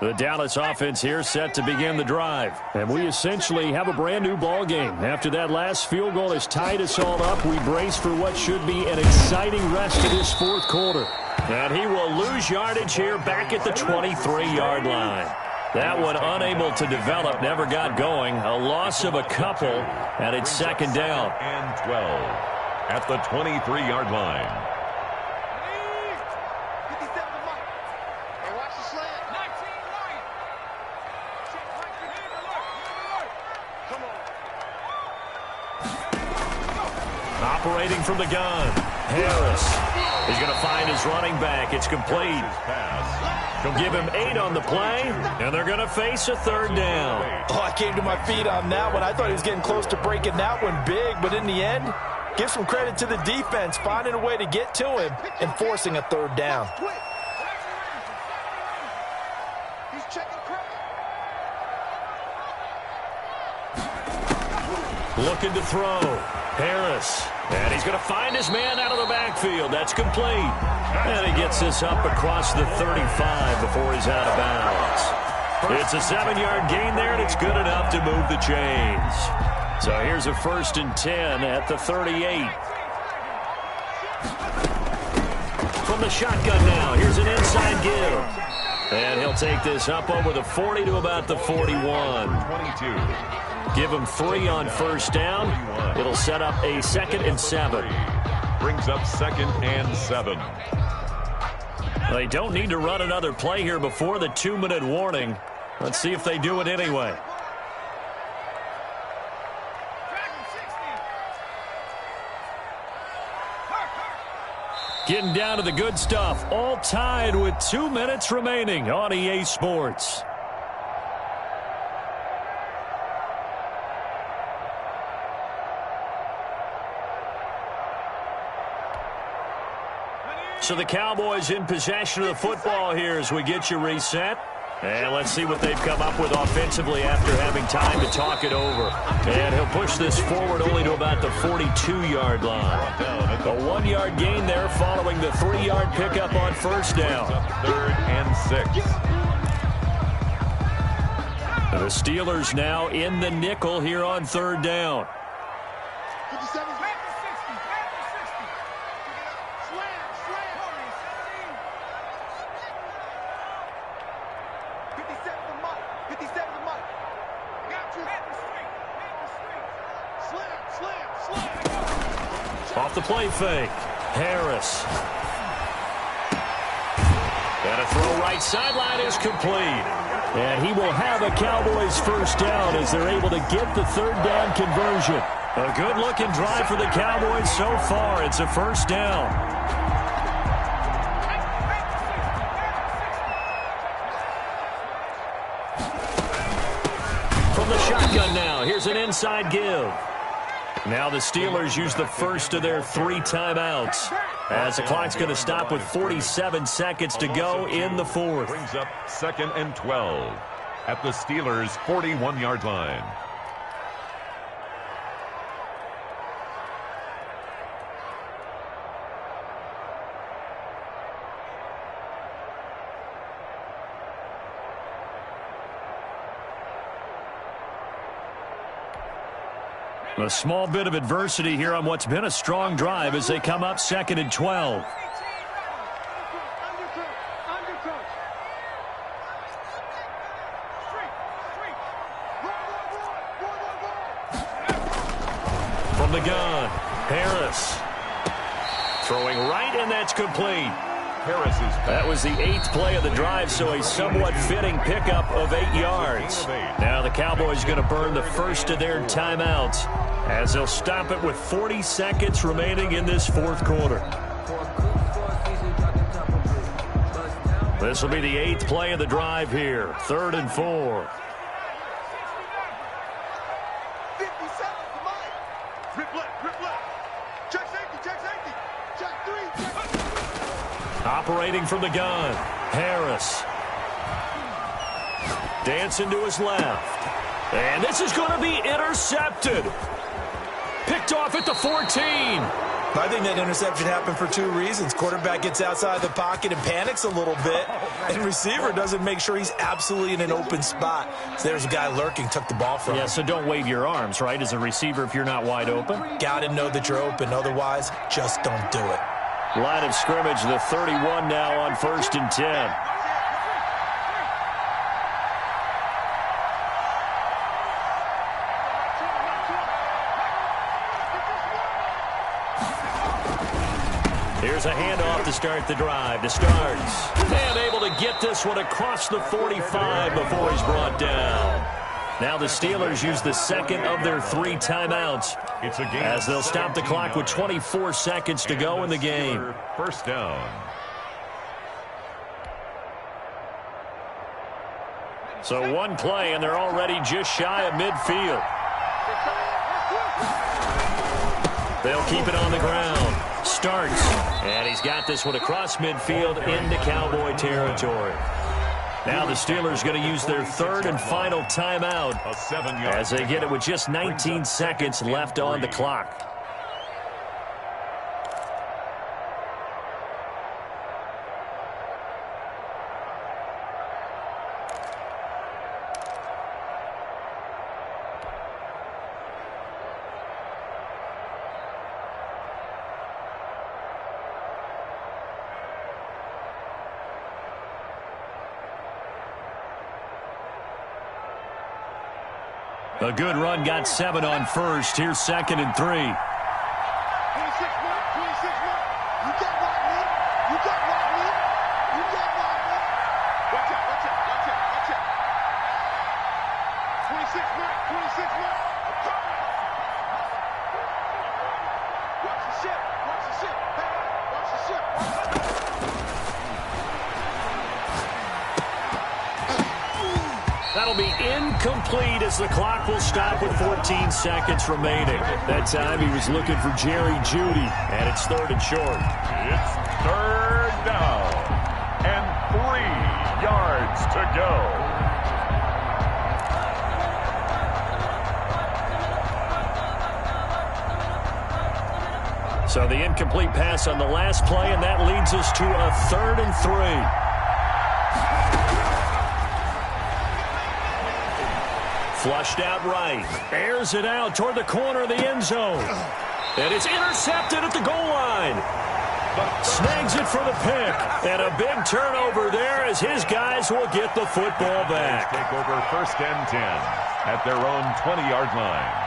S1: The Dallas offense here set to begin the drive. And we essentially have a brand new ball game. After that last field goal has tied us all up, we brace for what should be an exciting rest of this 4th quarter. And he will lose yardage here back at the 23-yard line. That one unable to develop, never got going. A loss of a couple, and it's 2nd down.
S3: And 12 at the 23-yard line.
S1: Operating from the gun, Harris. He's going to find his running back. It's complete. He'll give him 8 on the play, and they're going to face a third down.
S4: Oh, I came to my feet on that one. I thought he was getting close to breaking that one big, but in the end, give some credit to the defense, finding a way to get to him and forcing a third down.
S5: He's checking crack.
S1: Looking to throw. Harris. And he's going to find his man out of the backfield. That's complete. And he gets this up across the 35 before he's out of bounds. It's a 7-yard gain there, and it's good enough to move the chains. So here's a 1st and 10 at the 38. From the shotgun now, here's an inside give. And he'll take this up over the 40 to about the 41.
S3: 22.
S1: Give him 3 on 1st down. It'll set up a 2nd and 7.
S3: Brings up 2nd and 7.
S1: They don't need to run another play here before the 2-minute warning. Let's see if they do it anyway. Getting down to the good stuff. All tied with 2 minutes remaining on EA Sports. So the Cowboys in possession of the football here as we get you reset. And let's see what they've come up with offensively after having time to talk it over. And he'll push this forward only to about the 42-yard line. A 1-yard gain there following the 3-yard pickup on 1st down.
S3: 3rd and 6.
S1: The Steelers now in the nickel here on 3rd down.
S5: 57.
S1: Off the play fake. Harris. And a throw right sideline is complete. And he will have a Cowboys 1st down as they're able to get the 3rd down conversion. A good-looking drive for the Cowboys so far. It's a 1st down. From the shotgun now, here's an inside give. Now the Steelers use the first of their 3 timeouts as the clock's going to stop with 47 seconds to go in the 4th.
S3: Brings up 2nd and 12 at the Steelers' 41-yard line.
S1: A small bit of adversity here on what's been a strong drive as they come up 2nd and 12. From the gun, Harris. Throwing right, and that's complete. That was the 8th play of the drive, so a somewhat fitting pickup of 8 yards. Now the Cowboys going to burn the first of their timeouts as they'll stop it with 40 seconds remaining in this 4th quarter. This will be the 8th play of the drive here, 3rd and 4. Operating from the gun, Harris. Dancing to his left. And this is going to be intercepted. Picked off at the 14.
S4: I think that interception happened for 2 reasons. Quarterback gets outside the pocket and panics a little bit, and receiver doesn't make sure he's absolutely in an open spot. So there's a guy lurking, took the ball from him.
S1: Yeah, so don't wave your arms, right, as a receiver if you're not wide open?
S4: Got to know that you're open. Otherwise, just don't do it.
S1: Line of scrimmage, the 31 now on 1st and 10. Here's a handoff to start the drive. To starts. And able to get this one across the 45 before he's brought down. Now the Steelers use the second of their 3 timeouts as they'll stop the clock with 24 seconds to go in the game.
S3: First down.
S1: So one play, and they're already just shy of midfield. They'll keep it on the ground. Starts, and he's got this one across midfield into Cowboy territory. Now the Steelers going to use their 3rd and final timeout as they get it with just 19 seconds left on the clock. A good run, got 7 on first. Here's 2nd and 3.
S5: 26 mark, 26 mark. You got right, man. You got right, man. You got right, man. Watch out, watch out, watch out, watch out. 26 mark, 26 mark. I'm coming. Watch the ship, watch the ship. Hey, watch the ship.
S1: That'll be incomplete as the clock will stop with 14 seconds remaining. That time he was looking for Jerry Jeudy, and it's 3rd and short.
S3: It's 3rd down and 3 yards to go.
S1: So the incomplete pass on the last play, and that leads us to a 3rd and 3. Flushed out right. Airs it out toward the corner of the end zone. And it's intercepted at the goal line. Snags it for the pick. And a big turnover there as his guys will get the football back.
S3: Take over 1st and 10 at their own 20-yard line.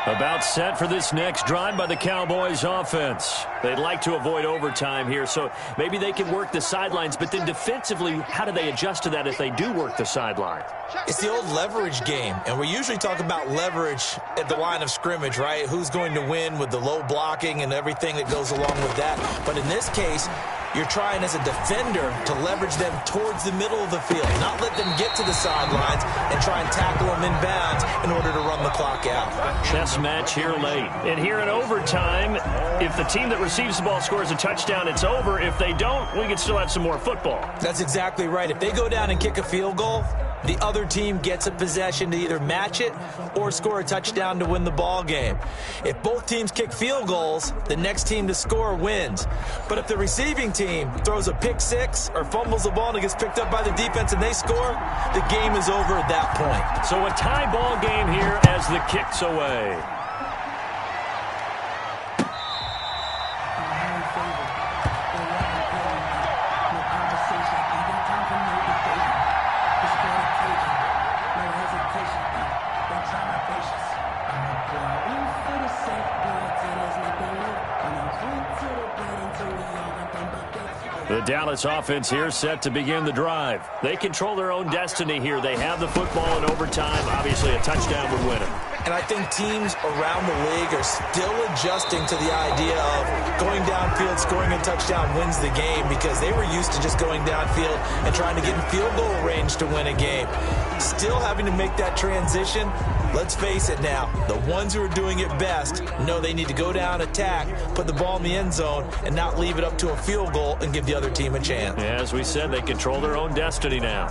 S1: About set for this next drive by the Cowboys offense. They'd like to avoid overtime here, so maybe they can work the sidelines, but then defensively, how do they adjust to that if they do work the sideline?
S4: It's the old leverage game, and we usually talk about leverage at the line of scrimmage, right? Who's going to win with the low blocking and everything that goes along with that. But in this case, you're trying as a defender to leverage them towards the middle of the field, not let them get to the sidelines and try and tackle them in bounds in order to run the clock out.
S1: Chess match here late. And here in overtime, if the team that receives the ball scores a touchdown, it's over. If they don't, we can still have some more football.
S4: That's exactly right. If they go down and kick a field goal, the other team gets a possession to either match it or score a touchdown to win the ball game. If both teams kick field goals, the next team to score wins. But if the receiving team throws a pick six or fumbles the ball and it gets picked up by the defense and they score, the game is over at that point.
S1: So a tie ball game here as the kick's away. The Dallas offense here set to begin the drive. They control their own destiny here. They have the football in overtime. Obviously, a touchdown would win it.
S4: And I think teams around the league are still adjusting to the idea of going downfield, scoring a touchdown wins the game, because they were used to just going downfield and trying to get in field goal range to win a game. Still having to make that transition. Let's face it now, the ones who are doing it best know they need to go down, attack, put the ball in the end zone, and not leave it up to a field goal and give the other team a chance.
S1: Yeah, as we said, they control their own destiny now.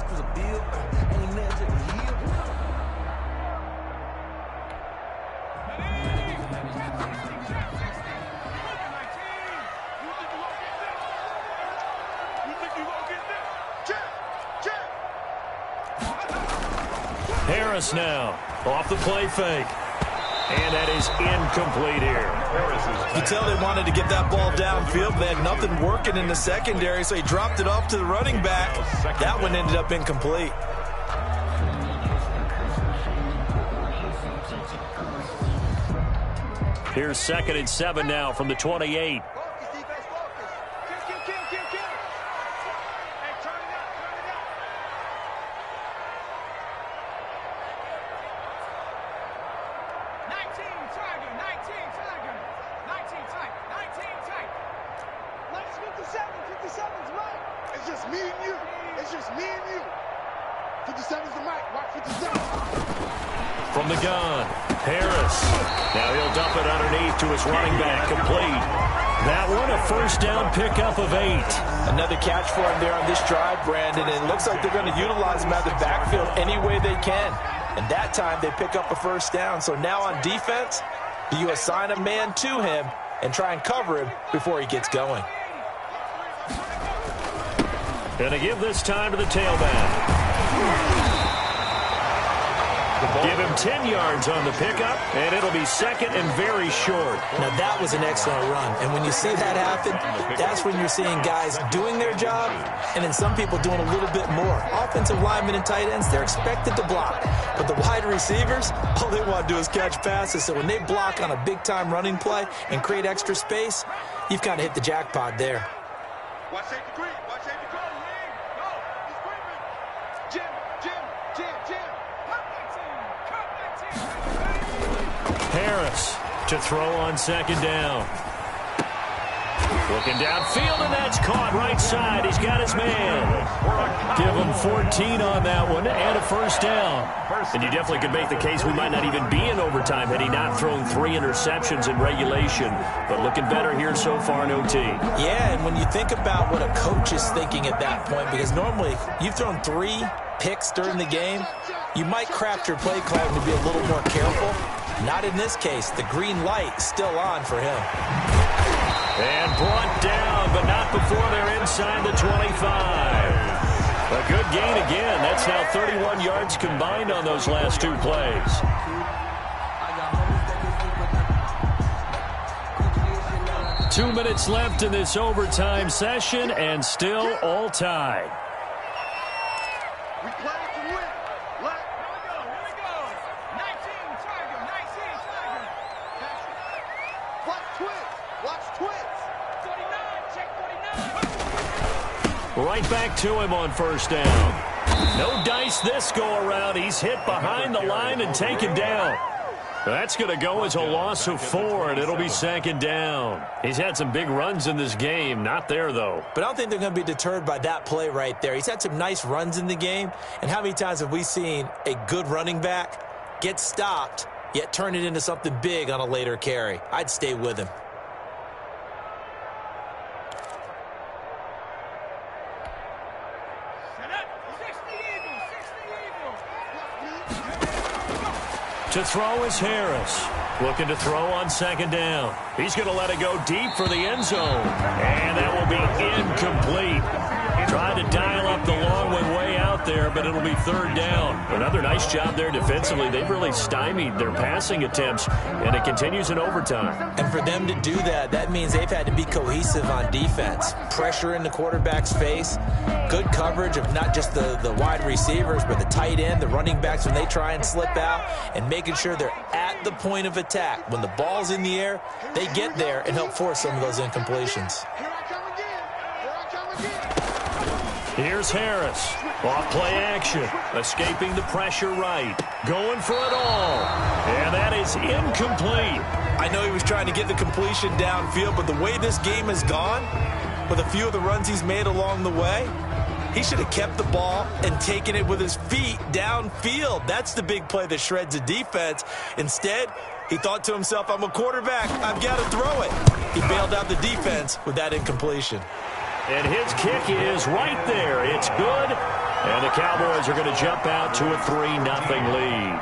S1: Harris now off the play fake. And that is incomplete here.
S4: You can tell they wanted to get that ball downfield. They had nothing working in the secondary, so he dropped it off to the running back. That one ended up incomplete.
S1: Here's 2nd and 7 now from the 28.
S5: 57's Mike. It's just me and you. It's just me and you. 57's the Mike. Watch 57.
S1: From the gun, Harris. Now he'll dump it underneath to his running back, complete. That one, a first down pickup of 8.
S4: Another catch for him there on this drive, Brandon, and it looks like they're going to utilize him out of the backfield any way they can. And that time, they pick up a first down. So now on defense, you assign a man to him and try and cover him before he gets going.
S1: Gonna give this time to the tailback. Give him 10 yards on the pickup, and it'll be second and very short.
S4: Now, that was an excellent run. And when you see that happen, that's when you're seeing guys doing their job, and then some people doing a little bit more. Offensive linemen and tight ends, they're expected to block. But the wide receivers, all they want to do is catch passes. So when they block on a big-time running play and create extra space, you've kind of hit the jackpot there.
S5: Watch safety green. Watch safety green. Go. He's creeping. Jim.
S1: Harris to throw on second down. Looking downfield, and that's caught right side. He's got his man. Give him 14 on that one and a first down. And you definitely could make the case we might not even be in overtime had he not thrown 3 interceptions in regulation. But looking better here so far in OT.
S4: Yeah, and when you think about what a coach is thinking at that point, because normally you've thrown 3 picks during the game, you might craft your play calling to be a little more careful. Not in this case. The green light is still on for him.
S1: And brought down, but not before they're inside the 25. A good gain again. That's now 31 yards combined on those last 2 plays. Two minutes left in this overtime session, and still all tied.
S5: We play to win. Let.
S6: Here we go. 19, Tiger. 19, Tiger.
S5: Watch twins. Watch twins.
S6: 49, check 49.
S1: Right back to him on first down. No dice this go-around. He's hit behind the line and taken down. That's going to go as a loss of 4, and it'll be second down. He's had some big runs in this game. Not there, though.
S4: But I don't think they're going to be deterred by that play right there. He's had some nice runs in the game. And how many times have we seen a good running back get stopped, yet turn it into something big on a later carry? I'd stay with him.
S1: To throw is Harris. Looking to throw on second down. He's going to let it go deep for the end zone. And that will be incomplete. Trying to dial up the long one way out there, but it'll be third down. Another nice job there defensively. They've really stymied their passing attempts, and it continues in overtime.
S4: And for them to do that, that means they've had to be cohesive on defense. Pressure in the quarterback's face. Good coverage of not just the wide receivers, but the tight end, the running backs when they try and slip out, and making sure they're at the point of attack. When the ball's in the air, they get there and help force some of those incompletions.
S5: Here I come again. Here I come again.
S1: Here's Harris. Off play action. Escaping the pressure right. Going for it all. And that is incomplete.
S4: I know he was trying to get the completion downfield, but the way this game has gone, with a few of the runs he's made along the way, he should have kept the ball and taken it with his feet downfield. That's the big play that shreds the defense. Instead, he thought to himself, I'm a quarterback. I've got to throw it. He bailed out the defense with that incompletion.
S1: And his kick is right there. It's good. And the Cowboys are going to jump out to a 3-0 lead.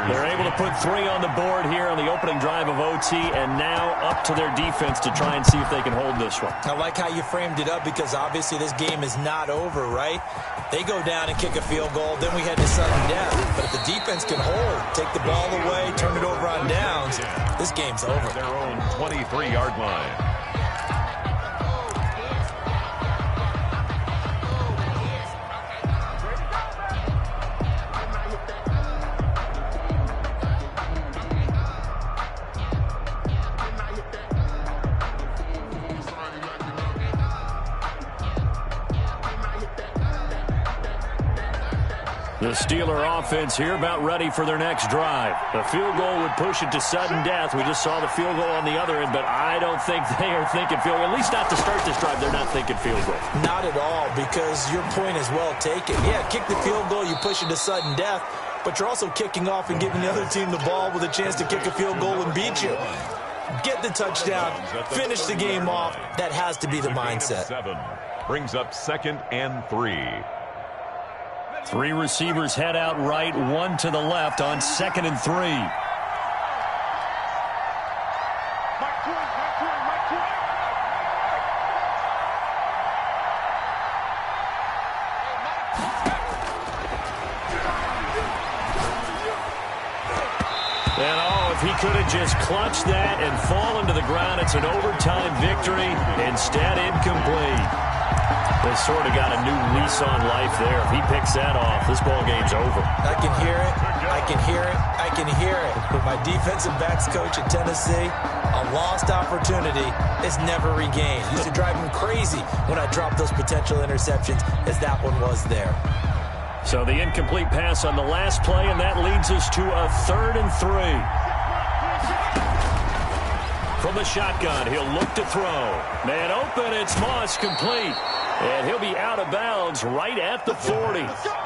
S1: They're able to put 3 on the board here on the opening drive of OT, and now up to their defense to try and see if they can hold this one.
S4: I like how you framed it up, because obviously this game is not over, right? They go down and kick a field goal, then we head to sudden death. But if the defense can hold, take the ball away, turn it over on downs, this game's over.
S3: Their own 23-yard line.
S1: The Steeler offense here about ready for their next drive. A field goal would push it to sudden death. We just saw the field goal on the other end, but I don't think they are thinking field goal. At least not to start this drive. They're not thinking field goal.
S4: Not at all, because your point is well taken. Yeah, kick the field goal, you push it to sudden death, but you're also kicking off and giving the other team the ball with a chance to kick a field goal and beat you. Get the touchdown, finish the game off. That has to be the mindset.
S3: Brings up 2nd and 3.
S1: 3 receivers head out right, 1 to the left on 2nd and 3. And if he could have just clutched that and fallen to the ground, it's an overtime victory. Instead, incomplete. They sort of got a new lease on life there. If he picks that off, this ball game's over.
S4: I can hear it. I can hear it. I can hear it. My defensive backs coach at Tennessee, a lost opportunity is never regained. Used to drive him crazy when I dropped those potential interceptions, as that one was there.
S1: So the incomplete pass on the last play, and that leads us to a 3rd and 3. From the shotgun, he'll look to throw. Man open, it's Moss, complete. And he'll be out of bounds right at the 40.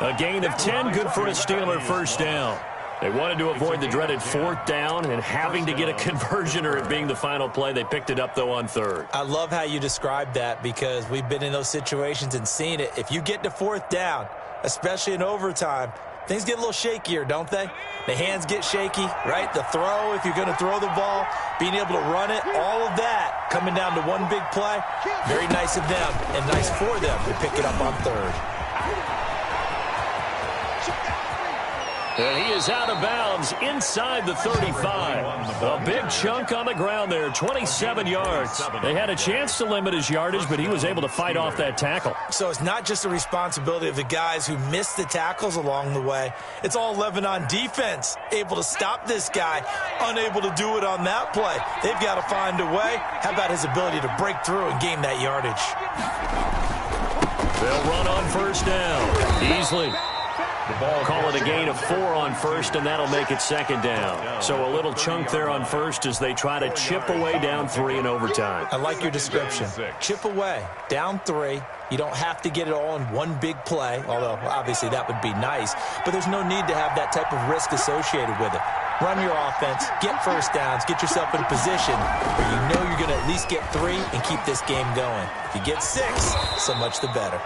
S1: A gain of 10, good for a Steeler first down. They wanted to avoid the dreaded 4th down and having to get a conversion or it being the final play. They picked it up, though, on 3rd.
S4: I love how you described that because we've been in those situations and seen it. If you get to 4th down, especially in overtime, things get a little shakier, don't they? The hands get shaky, right? The throw, if you're going to throw the ball, being able to run it, all of that coming down to one big play. Very nice of them and nice for them to pick it up on 3rd.
S1: And he is out of bounds inside the 35. A big chunk on the ground there, 27 yards. They had a chance to limit his yardage, but he was able to fight off that tackle.
S4: So it's not just the responsibility of the guys who missed the tackles along the way. It's all 11 on defense, able to stop this guy, unable to do it on that play. They've got to find a way. How about his ability to break through and gain that yardage?
S1: They'll run on 1st down. Easily. Call it a gain of 4 on 1st, and that'll make it 2nd down. So a little chunk there on 1st as they try to chip away down 3 in overtime.
S4: I like your description. Chip away, down 3. You don't have to get it all in one big play, although obviously that would be nice. But there's no need to have that type of risk associated with it. Run your offense, get 1st downs, get yourself in a position where you know you're going to at least get 3 and keep this game going. If you get 6, so much the better.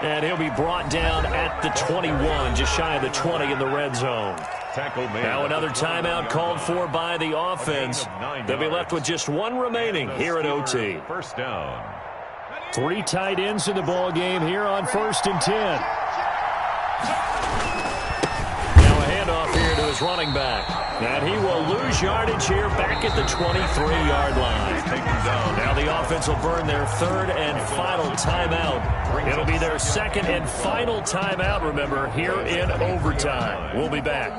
S1: And he'll be brought down at the 21, just shy of the 20 in the red zone. Now another timeout called for by the offense. They'll be left with just 1 remaining here at OT.
S3: 1st down.
S1: 3 tight ends in the ball game here on 1st and 10. Now a handoff here to his running back. And he will lose yardage here back at the 23-yard line. Now the offense will burn their 3rd and final timeout. It'll be their 2nd and final timeout, remember, here in overtime. We'll be back.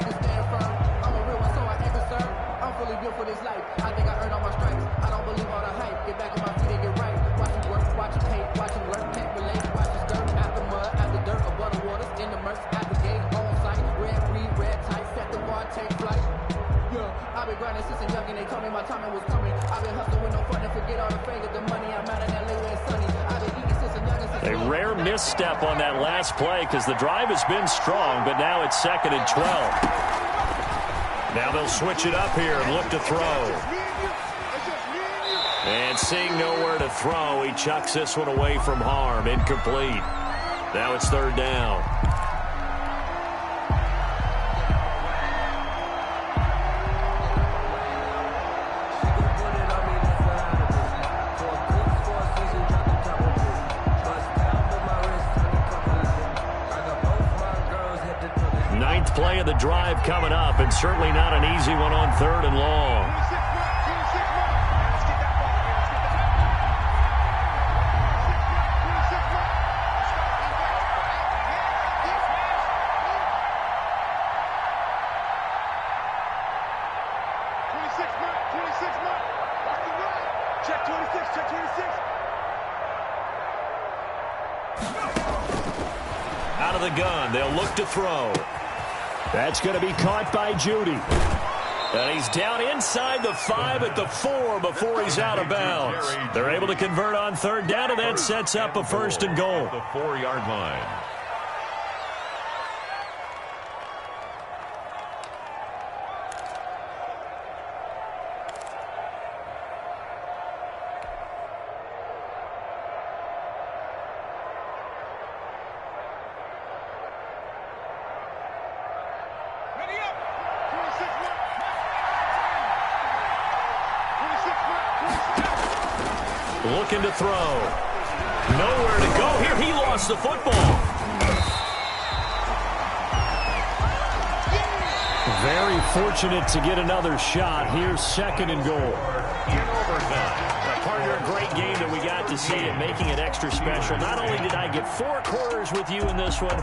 S1: A rare misstep on that last play because the drive has been strong, but now it's 2nd and 12. Now they'll switch it up here and look to throw. And seeing nowhere to throw, he chucks this one away from harm. Incomplete. Now it's 3rd down. Play of the drive coming up, and certainly not an easy one on 3rd and long.
S5: Check 26, check 26.
S1: Out of of the gun. They'll look to throw.
S2: That's going to be caught by Judy.
S1: And he's down inside the 5 at the 4 before he's out of bounds. They're able to convert on third down, and that sets up a 1st and goal.
S3: The 4-yard line.
S6: Ready up.
S5: 26 man.
S1: Looking to throw. Nowhere to go here. He lost the football.
S2: Very fortunate to get another shot. Here's 2nd and goal.
S3: In overtime.
S1: Partner, a great game that we got to see and making it extra special. Not only did I get 4 quarters with you in this one,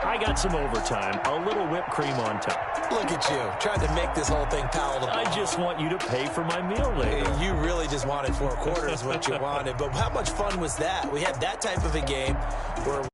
S1: I got some overtime, a little whipped cream on top.
S4: Look at you, trying to make this whole thing palatable.
S1: I just want you to pay for my meal later.
S4: You really just wanted 4 quarters, what you wanted. But how much fun was that? We had that type of a game where